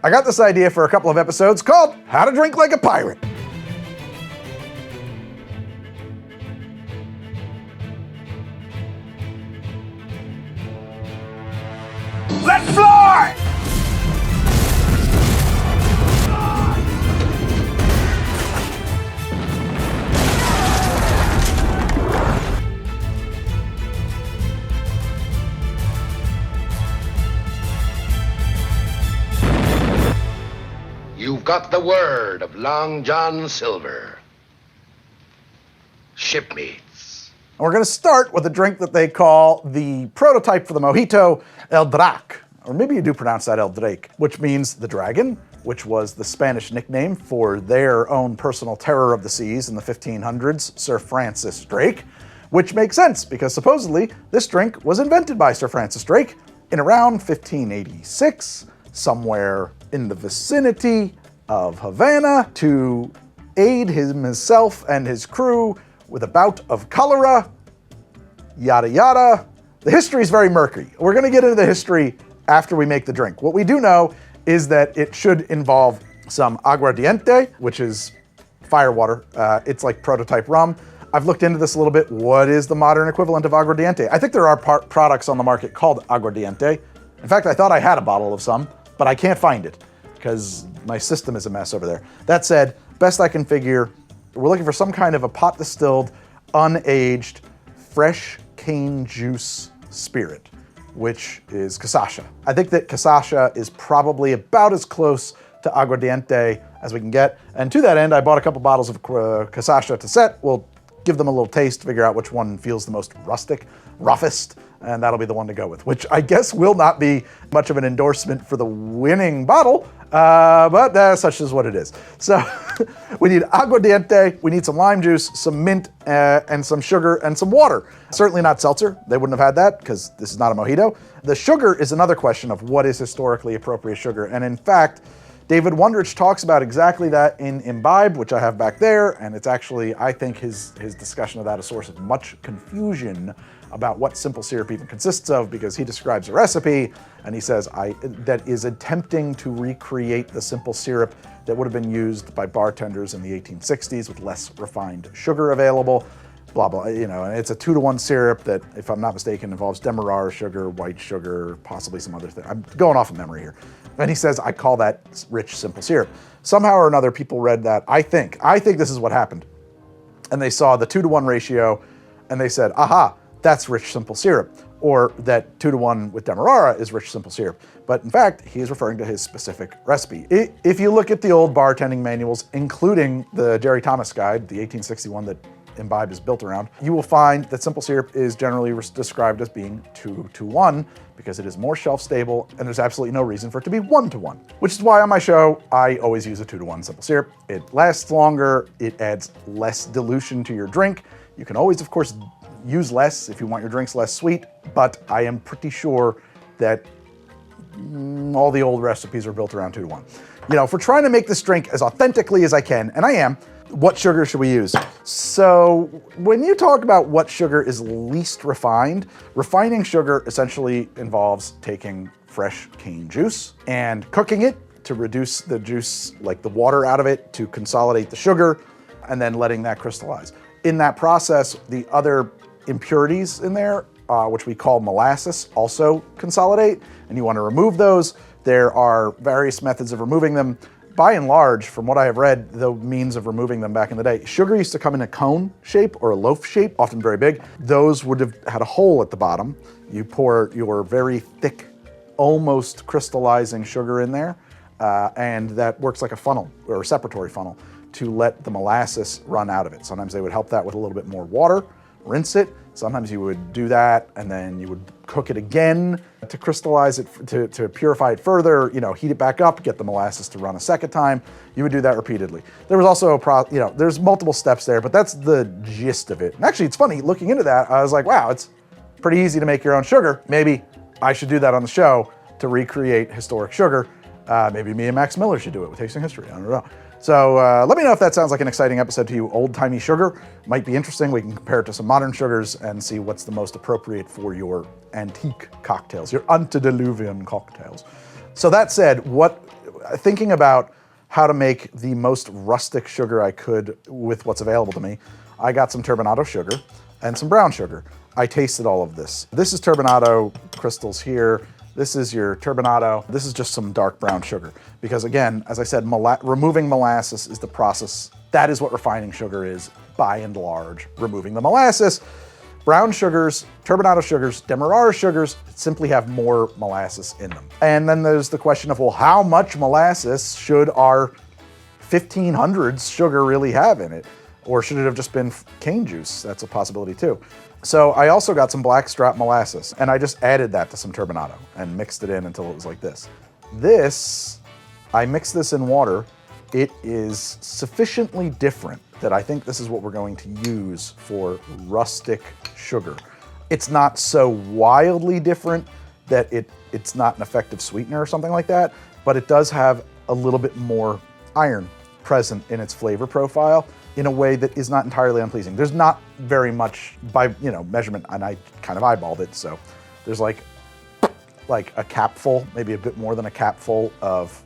I got this idea for a couple of episodes called How to Drink Like a Pirate. Let's fly! You've got the word of Long John Silver. Shipmates. And we're going to start with a drink that they call the prototype for the Mojito, El Draque. Or maybe you do pronounce that El Drake, which means the dragon, which was the Spanish nickname for their own personal terror of the seas in the 1500s, Sir Francis Drake, which makes sense because supposedly this drink was invented by Sir Francis Drake in around 1586, somewhere in the vicinity of Havana, to aid himself and his crew with a bout of cholera, yada yada. The history is very murky. We're going to get into the history after we make the drink. What we do know is that it should involve some aguardiente, which is firewater. It's like prototype rum. I've looked into this a little bit. What is the modern equivalent of aguardiente? I think there are products on the market called aguardiente. In fact, I thought I had a bottle of some, but I can't find it because my system is a mess over there. That said, best I can figure, we're looking for some kind of a pot distilled, unaged, fresh cane juice spirit, which is Cachaça. I think that Cachaça is probably about as close to aguardiente as we can get. And to that end, I bought a couple bottles of Cachaça to set. We'll give them a little taste, figure out which one feels the most rustic, roughest, and that'll be the one to go with, which I guess will not be much of an endorsement for the winning bottle, but such is what it is. So we need aguardiente, we need some lime juice, some mint, and some sugar, and some water. Certainly not seltzer. They wouldn't have had that because this is not a mojito. The sugar is another question of what is historically appropriate sugar, and in fact, David Wondrich talks about exactly that in Imbibe, which I have back there, and it's actually, I think, his discussion of that a source of much confusion about what simple syrup even consists of, because he describes a recipe, and he says that is attempting to recreate the simple syrup that would have been used by bartenders in the 1860s with less refined sugar available, blah, blah, and it's a 2-to-1 syrup that, if I'm not mistaken, involves demerara sugar, white sugar, possibly some other thing. I'm going off of memory here. And he says, I call that rich, simple syrup. Somehow or another, people read that, I think this is what happened. And they saw the 2-to-1 ratio, and they said, aha, that's rich, simple syrup. Or that 2-to-1 with demerara is rich, simple syrup. But in fact, he is referring to his specific recipe. If you look at the old bartending manuals, including the Jerry Thomas Guide, the 1861 that Imbibe is built around, you will find that simple syrup is generally described as being 2-to-1 because it is more shelf stable and there's absolutely no reason for it to be 1-to-1. Which is why on my show, I always use a 2-to-1 simple syrup. It lasts longer, it adds less dilution to your drink. You can always, of course, use less if you want your drinks less sweet, but I am pretty sure that all the old recipes are built around 2-to-1. If we're trying to make this drink as authentically as I can, and I am, what sugar should we use? So when you talk about what sugar is least refined, refining sugar essentially involves taking fresh cane juice and cooking it to reduce the juice, like the water out of it, to consolidate the sugar, and then letting that crystallize. In that process, the other impurities in there, which we call molasses, also consolidate, and you want to remove those. There are various methods of removing them. By and large, from what I have read, the means of removing them back in the day, sugar used to come in a cone shape or a loaf shape, often very big. Those would have had a hole at the bottom. You pour your very thick, almost crystallizing sugar in there, and that works like a funnel or a separatory funnel to let the molasses run out of it. Sometimes they would help that with a little bit more water, rinse it. Sometimes you would do that and then you would cook it again to crystallize it, to purify it further, heat it back up, get the molasses to run a second time. You would do that repeatedly. There was also there's multiple steps there, but that's the gist of it. And actually, it's funny, looking into that, I was like, wow, it's pretty easy to make your own sugar. Maybe I should do that on the show to recreate historic sugar. Maybe me and Max Miller should do it with Tasting History, I don't know. So let me know if that sounds like an exciting episode to you. Old-timey sugar might be interesting. We can compare it to some modern sugars and see what's the most appropriate for your antique cocktails, your antediluvian cocktails. So that said, what thinking about how to make the most rustic sugar I could with what's available to me, I got some turbinado sugar and some brown sugar. I tasted all of this. This is turbinado crystals here. This is your turbinado. This is just some dark brown sugar. Because again, as I said, removing molasses is the process. That is what refining sugar is, by and large, removing the molasses. Brown sugars, turbinado sugars, demerara sugars simply have more molasses in them. And then there's the question of, well, how much molasses should our 1500s sugar really have in it? Or should it have just been cane juice? That's a possibility too. So I also got some blackstrap molasses, and I just added that to some turbinado and mixed it in until it was like this. I mixed this in water. It is sufficiently different that I think this is what we're going to use for rustic sugar. It's not so wildly different that it's not an effective sweetener or something like that, but it does have a little bit more iron present in its flavor profile in a way that is not entirely unpleasing. There's not very much by measurement, and I kind of eyeballed it, so there's like a capful, maybe a bit more than a capful of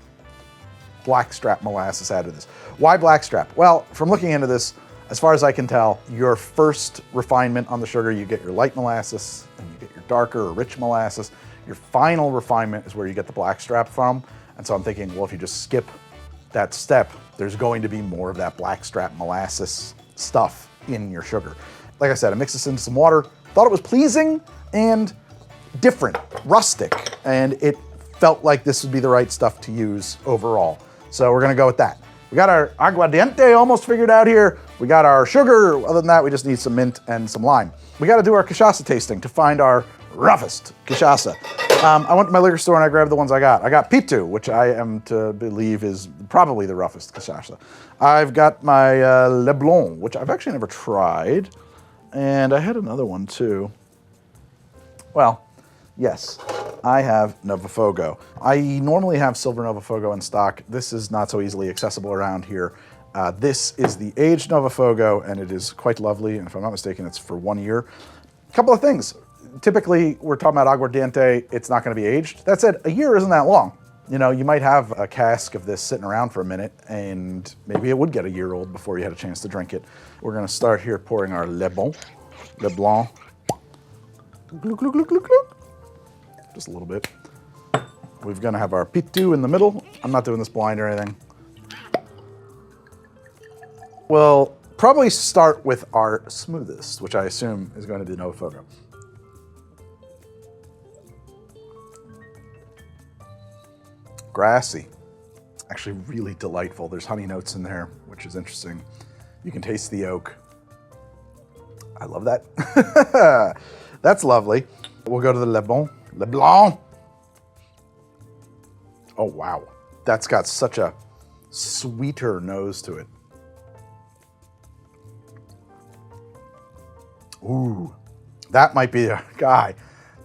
blackstrap molasses added to this. Why blackstrap? Well, from looking into this, as far as I can tell, your first refinement on the sugar, you get your light molasses, and you get your darker or rich molasses. Your final refinement is where you get the blackstrap from. And so I'm thinking, well, if you just skip that step, there's going to be more of that blackstrap molasses stuff in your sugar. Like I said, I mixed this into some water, thought it was pleasing and different, rustic, and it felt like this would be the right stuff to use overall. So we're gonna go with that. We got our aguardiente almost figured out here. We got our sugar. Other than that, we just need some mint and some lime. We gotta do our cachaça tasting to find our roughest cachaça. I went to my liquor store and I grabbed the ones I got. I got Pitu, which I am to believe is probably the roughest cachaça. I've got my Le Blanc, which I've actually never tried. And I had another one too. Well, yes, I have Novafogo. I normally have Silver Novafogo in stock. This is not so easily accessible around here. This is the aged Novafogo, and it is quite lovely. And if I'm not mistaken, it's for 1 year. A couple of things. Typically, we're talking about aguardiente. It's not going to be aged. That said, a year isn't that long. You know, you might have a cask of this sitting around for a minute, and maybe it would get a year old before you had a chance to drink it. We're going to start here pouring our Le Blanc. Glug, glug, glug, glug, glug. Just a little bit. We're gonna have our Pitu in the middle. I'm not doing this blind or anything. We'll probably start with our smoothest, which I assume is going to be Novafogo. Grassy. Actually really delightful. There's honey notes in there, which is interesting. You can taste the oak. I love that. That's lovely. We'll go to the Le Blanc. Le Blanc. Oh, wow. That's got such a sweeter nose to it. Ooh, that might be a guy.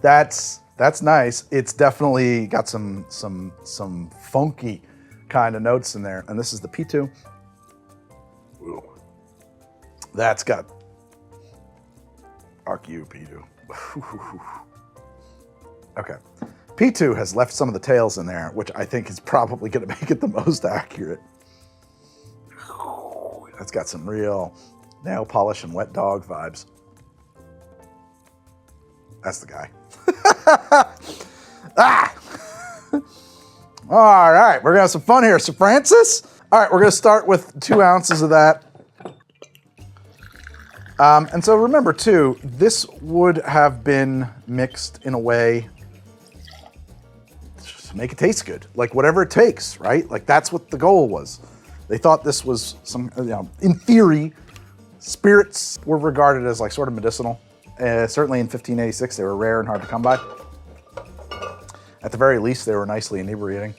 That's nice. It's definitely got some funky kind of notes in there. And this is the Pitu. Ooh. That's got Arcu Pitu. Okay. Pitu has left some of the tails in there, which I think is probably going to make it the most accurate. That's got some real nail polish and wet dog vibes. That's the guy. Ah! All right, we're going to have some fun here. Sir Francis? All right, we're going to start with 2 ounces of that. And so remember, too, this would have been mixed in a way to make it taste good. Like, whatever it takes, right? Like, that's what the goal was. They thought this was some, in theory, spirits were regarded as, like, sort of medicinal. Certainly in 1586, they were rare and hard to come by. At the very least, they were nicely inebriating.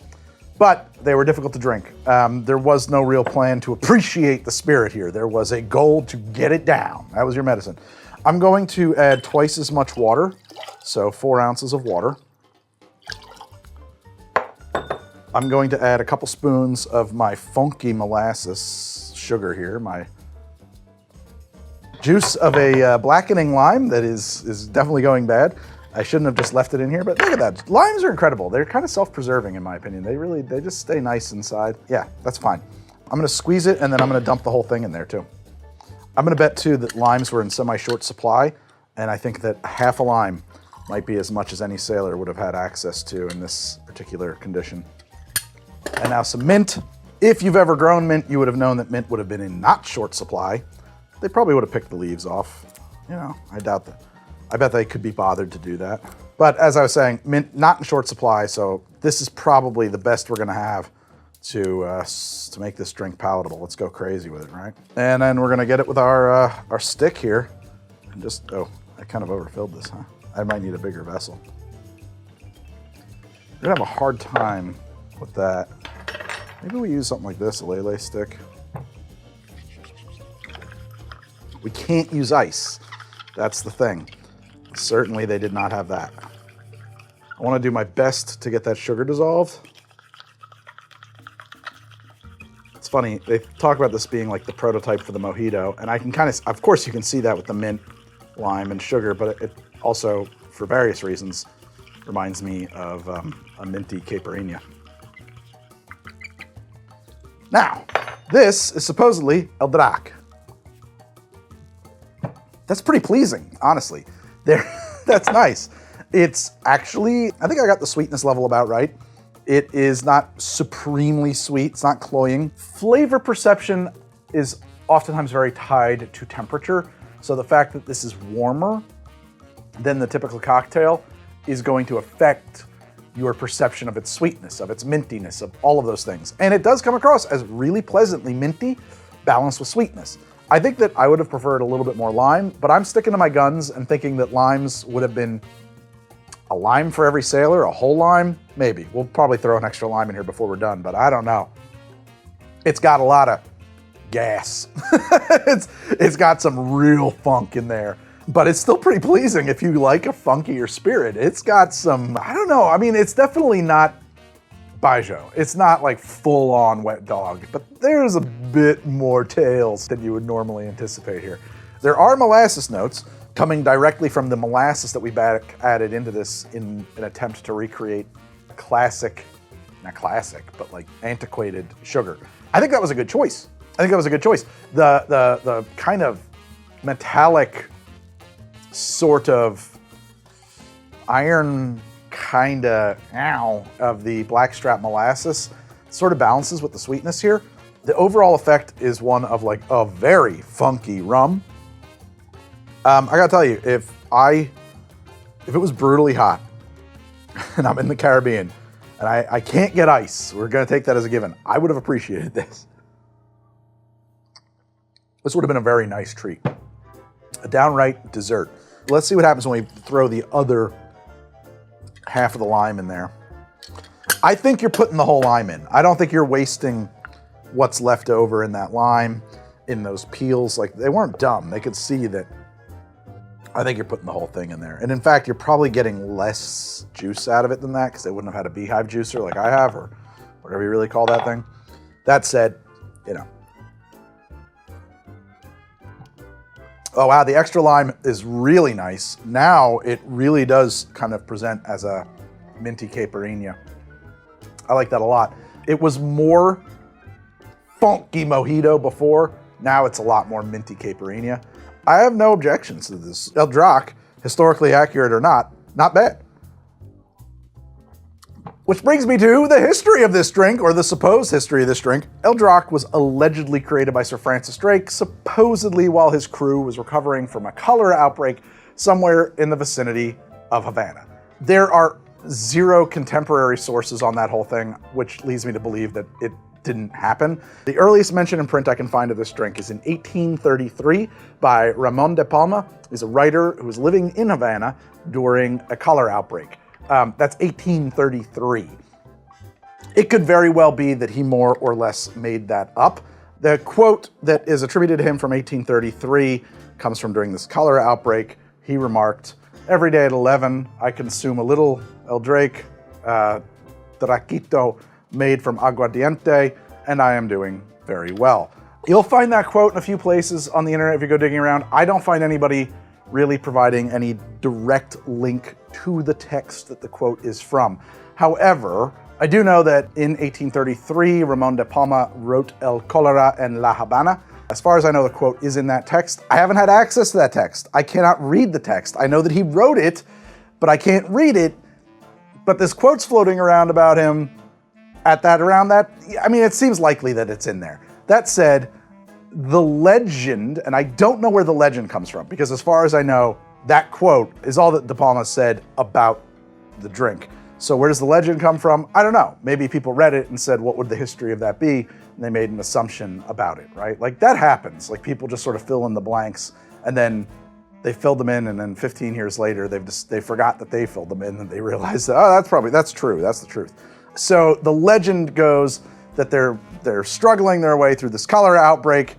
But they were difficult to drink. There was no real plan to appreciate the spirit here. There was a goal to get it down. That was your medicine. I'm going to add twice as much water, so 4 ounces of water. I'm going to add a couple spoons of my funky molasses sugar here, my juice of a blackening lime that is definitely going bad. I shouldn't have just left it in here, but look at that. Limes are incredible. They're kind of self-preserving in my opinion. They just stay nice inside. Yeah, that's fine. I'm gonna squeeze it and then I'm gonna dump the whole thing in there too. I'm gonna bet too that limes were in semi-short supply, and I think that half a lime might be as much as any sailor would have had access to in this particular condition. And now some mint. If you've ever grown mint, you would have known that mint would have been in not short supply. They probably would have picked the leaves off. You know, I doubt that. I bet they could be bothered to do that. But as I was saying, mint not in short supply, so this is probably the best we're gonna have to make this drink palatable. Let's go crazy with it, right? And then we're gonna get it with our stick here. And just, oh, I kind of overfilled this, huh? I might need a bigger vessel. We're gonna have a hard time with that. Maybe we use something like this, a lele stick. We can't use ice. That's the thing. Certainly they did not have that. I want to do my best to get that sugar dissolved. It's funny, they talk about this being like the prototype for the mojito, and I can kind of course you can see that with the mint, lime, and sugar, but it also, for various reasons, reminds me of a minty caipirinha. Now, this is supposedly El Draque. That's pretty pleasing, honestly. That's nice. It's actually, I think I got the sweetness level about right. It is not supremely sweet, it's not cloying. Flavor perception is oftentimes very tied to temperature. So the fact that this is warmer than the typical cocktail is going to affect your perception of its sweetness, of its mintiness, of all of those things. And it does come across as really pleasantly minty, balanced with sweetness. I think that I would have preferred a little bit more lime, but I'm sticking to my guns and thinking that limes would have been a lime for every sailor, a whole lime, maybe. We'll probably throw an extra lime in here before we're done, but I don't know. It's got a lot of gas. It's got some real funk in there, but it's still pretty pleasing if you like a funkier spirit. It's got some, I don't know, I mean, it's definitely not Baijiu. It's not like full-on wet dog, but there's a bit more tails than you would normally anticipate here. There are molasses notes coming directly from the molasses that we added into this in an attempt to recreate classic, not classic, but like antiquated sugar. I think that was a good choice. The kind of metallic sort of iron of the blackstrap molasses sort of balances with the sweetness here. The overall effect is one of like a very funky rum. I gotta tell you, if it was brutally hot and I'm in the Caribbean and I can't get ice, we're gonna take that as a given, I would have appreciated this. This would have been a very nice treat. A downright dessert. Let's see what happens when we throw the other half of the lime in there. I think you're putting the whole lime in. I don't think you're wasting what's left over in that lime, in those peels. Like, they weren't dumb. They could see that. I think you're putting the whole thing in there. And in fact, you're probably getting less juice out of it than that because they wouldn't have had a beehive juicer like I have, or whatever you really call that thing. That said, you know. Oh wow, the extra lime is really nice. Now it really does kind of present as a minty caipirinha. I like that a lot. It was more funky mojito before. Now it's a lot more minty caipirinha. I have no objections to this. El Draque, historically accurate or not bad. Which brings me to the history of this drink, or the supposed history of this drink. El Draque was allegedly created by Sir Francis Drake, supposedly while his crew was recovering from a cholera outbreak somewhere in the vicinity of Havana. There are zero contemporary sources on that whole thing, which leads me to believe that it didn't happen. The earliest mention in print I can find of this drink is in 1833 by Ramon de Palma. He's a writer who was living in Havana during a cholera outbreak. That's 1833. It could very well be that he more or less made that up. The quote that is attributed to him from 1833 comes from during this cholera outbreak. He remarked, "Every day at 11, I consume a little El Draque Draquito made from aguardiente, and I am doing very well." You'll find that quote in a few places on the internet if you go digging around. I don't find anybody really providing any direct link to the text that the quote is from. However, I do know that in 1833, Ramon de Palma wrote El Cholera en La Havana. As far as I know, the quote is in that text. I haven't had access to that text. I cannot read the text. I know that he wrote it, but I can't read it. But this quote's floating around about him it seems likely that it's in there. That said, the legend, and I don't know where the legend comes from, because as far as I know, that quote is all that De Palma said about the drink. So where does the legend come from? I don't know. Maybe people read it and said, what would the history of that be? And they made an assumption about it, right? Like that happens. Like people just sort of fill in the blanks and then they filled them in, and then 15 years later, they forgot that they filled them in and they realized that, that's true, that's the truth. So the legend goes that they're struggling their way through this cholera outbreak,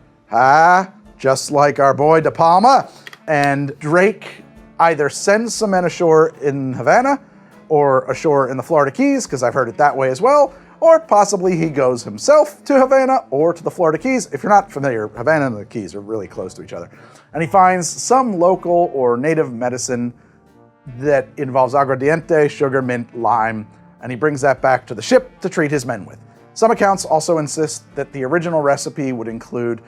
just like our boy De Palma, and Drake either sends some men ashore in Havana or ashore in the Florida Keys, because I've heard it that way as well, or possibly he goes himself to Havana or to the Florida Keys. If you're not familiar, Havana and the Keys are really close to each other. And he finds some local or native medicine that involves aguardiente, sugar, mint, lime, and he brings that back to the ship to treat his men with. Some accounts also insist that the original recipe would include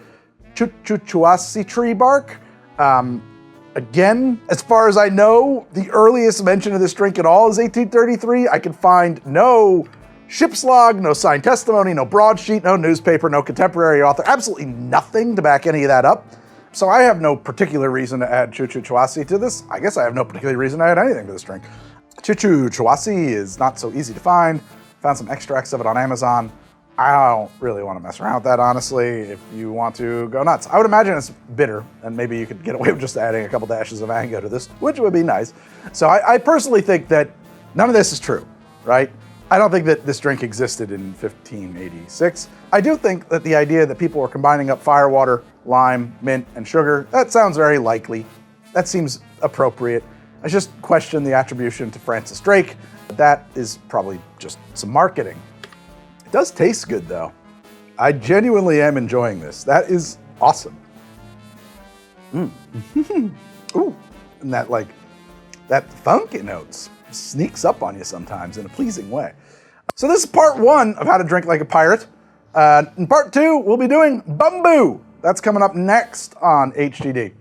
chuchuchuasi tree bark. Again, as far as I know, the earliest mention of this drink at all is 1833. I can find no ship's log, no signed testimony, no broadsheet, no newspaper, no contemporary author, absolutely nothing to back any of that up. So I have no particular reason to add chuchuchuasi to this. I guess I have no particular reason to add anything to this drink. Chuchuchuasi is not so easy to find. Found some extracts of it on Amazon. I don't really want to mess around with that, honestly. If you want to, go nuts. I would imagine it's bitter, and maybe you could get away with just adding a couple dashes of mango to this, which would be nice. So I personally think that none of this is true, right? I don't think that this drink existed in 1586. I do think that the idea that people were combining up firewater, lime, mint, and sugar, that sounds very likely. That seems appropriate. I just question the attribution to Francis Drake. That is probably just some marketing. It does taste good though. I genuinely am enjoying this. That is awesome. Ooh, and that funky notes sneaks up on you sometimes in a pleasing way. So this is part one of how to drink like a pirate. In part two, we'll be doing Bumbu. That's coming up next on HGD.